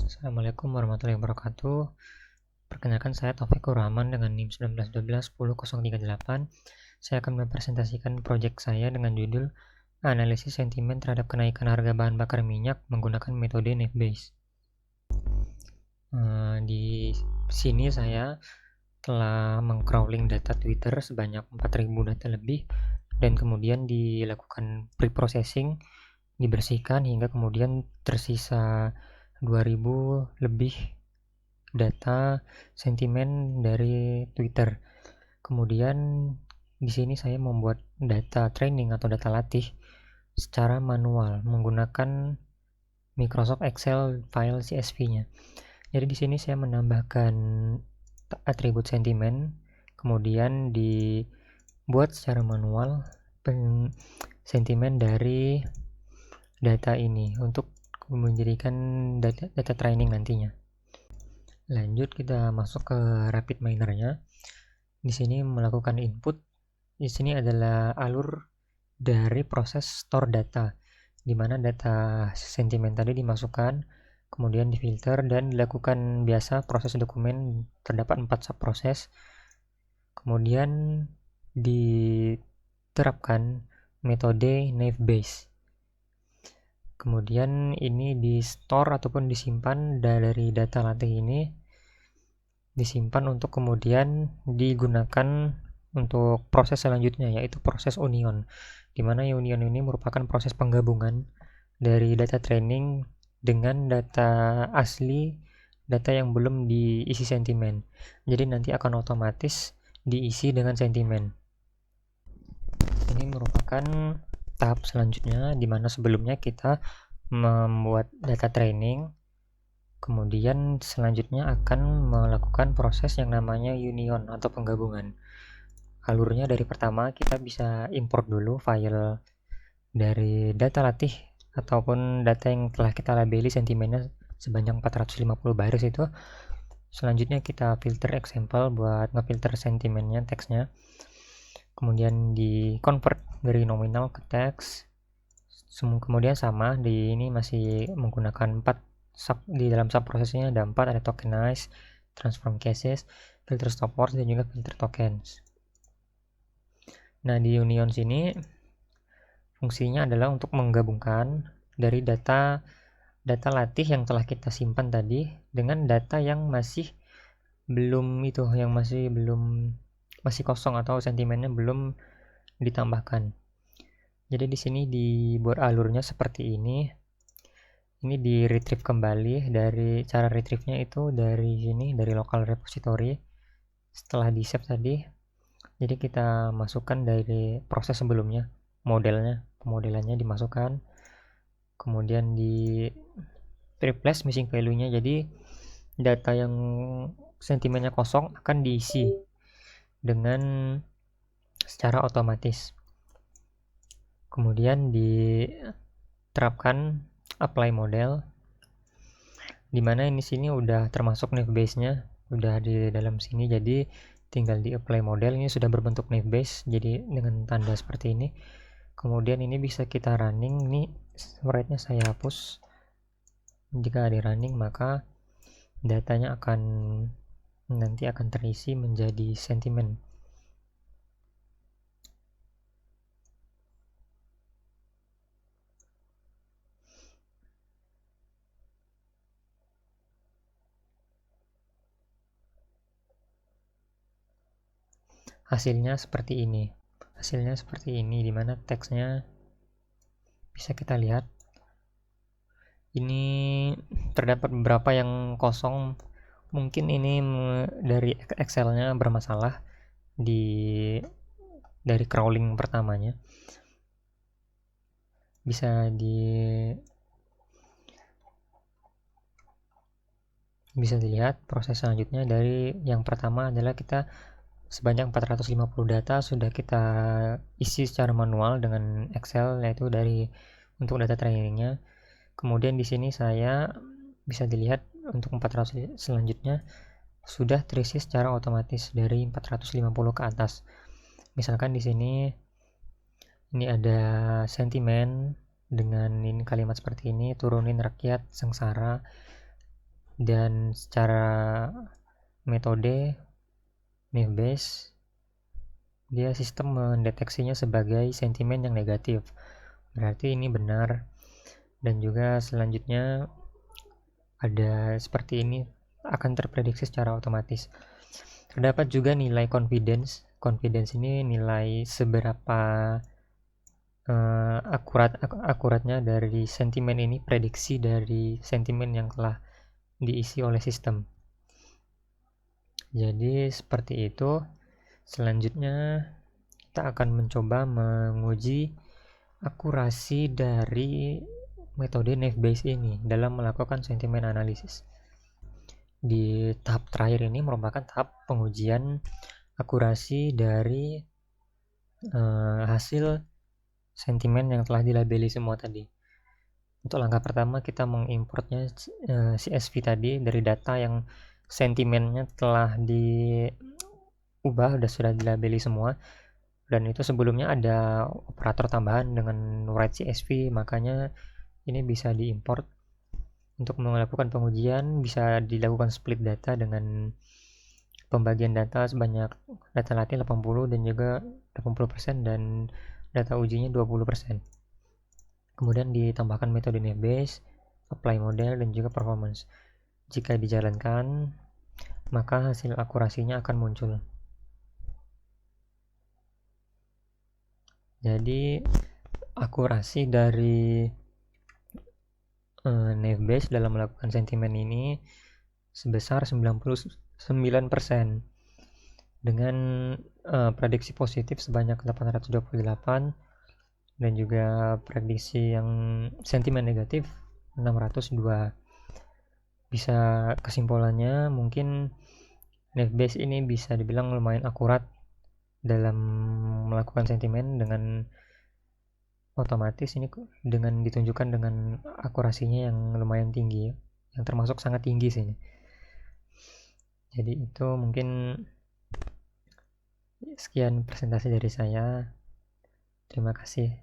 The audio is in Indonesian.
Assalamualaikum warahmatullahi wabarakatuh. Perkenalkan, saya Taufikur Rahman dengan NIM 1912-10038. Saya akan mempresentasikan proyek saya dengan judul Analisis Sentimen Terhadap Kenaikan Harga Bahan Bakar Minyak Menggunakan Metode Net-Based. Di sini saya telah mengcrawling data Twitter sebanyak 4.000 data lebih, dan kemudian dilakukan pre-processing, dibersihkan hingga kemudian tersisa 2000 lebih data sentimen dari Twitter. Kemudian di sini saya membuat data training atau data latih secara manual menggunakan Microsoft Excel file CSV-nya. Jadi di sini saya menambahkan atribut sentimen, kemudian dibuat secara manual sentimen dari data ini untuk menjadikan data training nantinya. Lanjut, kita masuk ke Rapid Miner-nya. Di sini melakukan input. Di sini adalah alur dari proses store data, di mana data sentimen tadi dimasukkan, kemudian difilter dan dilakukan biasa proses dokumen. Terdapat 4 subproses. Kemudian diterapkan metode naive-Bayes. Kemudian ini di store ataupun disimpan dari data latih ini, disimpan untuk kemudian digunakan untuk proses selanjutnya, yaitu proses union, di mana union ini merupakan proses penggabungan dari data training dengan data asli, data yang belum diisi sentimen. Jadi nanti akan otomatis diisi dengan sentimen. Ini merupakan tahap selanjutnya, di mana sebelumnya kita membuat data training, kemudian selanjutnya akan melakukan proses yang namanya union atau penggabungan. Alurnya dari pertama kita bisa import dulu file dari data latih ataupun data yang telah kita labeli sentimennya sebanyak 450 baris itu. Selanjutnya kita filter example buat ngefilter sentimennya, teksnya. Kemudian di convert dari nominal ke teks. Kemudian sama di ini masih menggunakan 4 di dalam subprosesnya ada 4, ada tokenize, transform cases, filter stop words, dan juga filter tokens. Nah, di union sini fungsinya adalah untuk menggabungkan dari data latih yang telah kita simpan tadi dengan data yang masih kosong atau sentimennya belum ditambahkan. Jadi di sini dibuat alurnya seperti ini. Ini di retrieve kembali. Dari cara retrieve-nya itu dari sini, dari local repository. Setelah di save tadi, jadi kita masukkan dari proses sebelumnya, pemodelannya dimasukkan, kemudian di replace missing value-nya. Jadi data yang sentimennya kosong akan diisi dengan secara otomatis. Kemudian diterapkan apply model, dimana ini sini udah termasuk naive-Bayes-nya udah di dalam sini, jadi tinggal di apply model. Ini sudah berbentuk naive-Bayes, jadi dengan tanda seperti ini. Kemudian ini bisa kita running. Ini write-nya saya hapus. Jika di running maka datanya nanti akan terisi menjadi sentimen. Hasilnya seperti ini, dimana teksnya bisa kita lihat. Ini terdapat beberapa yang kosong, mungkin ini dari Excel-nya bermasalah dari crawling pertamanya. Bisa dilihat proses selanjutnya. Dari yang pertama adalah kita sebanyak 450 data sudah kita isi secara manual dengan Excel, yaitu untuk data trainingnya. Kemudian di sini saya bisa dilihat untuk 400 selanjutnya sudah terisi secara otomatis dari 450 ke atas. Misalkan di sini ini ada sentimen dengan ini kalimat seperti ini, turunin rakyat sengsara. Dan secara metode Naive Bayes, dia sistem mendeteksinya sebagai sentimen yang negatif, berarti ini benar. Dan juga selanjutnya ada seperti ini, akan terprediksi secara otomatis. Terdapat juga nilai confidence. Confidence ini nilai seberapa akuratnya dari sentimen ini, prediksi dari sentimen yang telah diisi oleh sistem. Jadi seperti itu. Selanjutnya kita akan mencoba menguji akurasi dari metode Naive Bayes ini dalam melakukan sentimen analisis. Di tahap terakhir ini merupakan tahap pengujian akurasi dari hasil sentimen yang telah dilabeli semua tadi. Untuk langkah pertama kita mengimportnya CSV tadi dari data yang sentimennya telah diubah, sudah dilabeli semua, dan itu sebelumnya ada operator tambahan dengan write CSV, makanya ini bisa diimport. Untuk melakukan pengujian bisa dilakukan split data dengan pembagian data sebanyak data latih 80 dan juga 80% dan data ujinya 20%. Kemudian ditambahkan metode Naive Bayes, apply model, dan juga performance. Jika dijalankan, maka hasil akurasinya akan muncul. Jadi akurasi dari Naive Bayes dalam melakukan sentimen ini sebesar 99% dengan prediksi positif sebanyak 828 dan juga prediksi yang sentimen negatif 602. Bisa kesimpulannya mungkin Naive Bayes ini bisa dibilang lumayan akurat dalam melakukan sentimen dengan otomatis, ini dengan ditunjukkan dengan akurasinya yang lumayan tinggi, yang termasuk sangat tinggi sih ini. Jadi itu mungkin sekian presentasi dari saya. Terima kasih.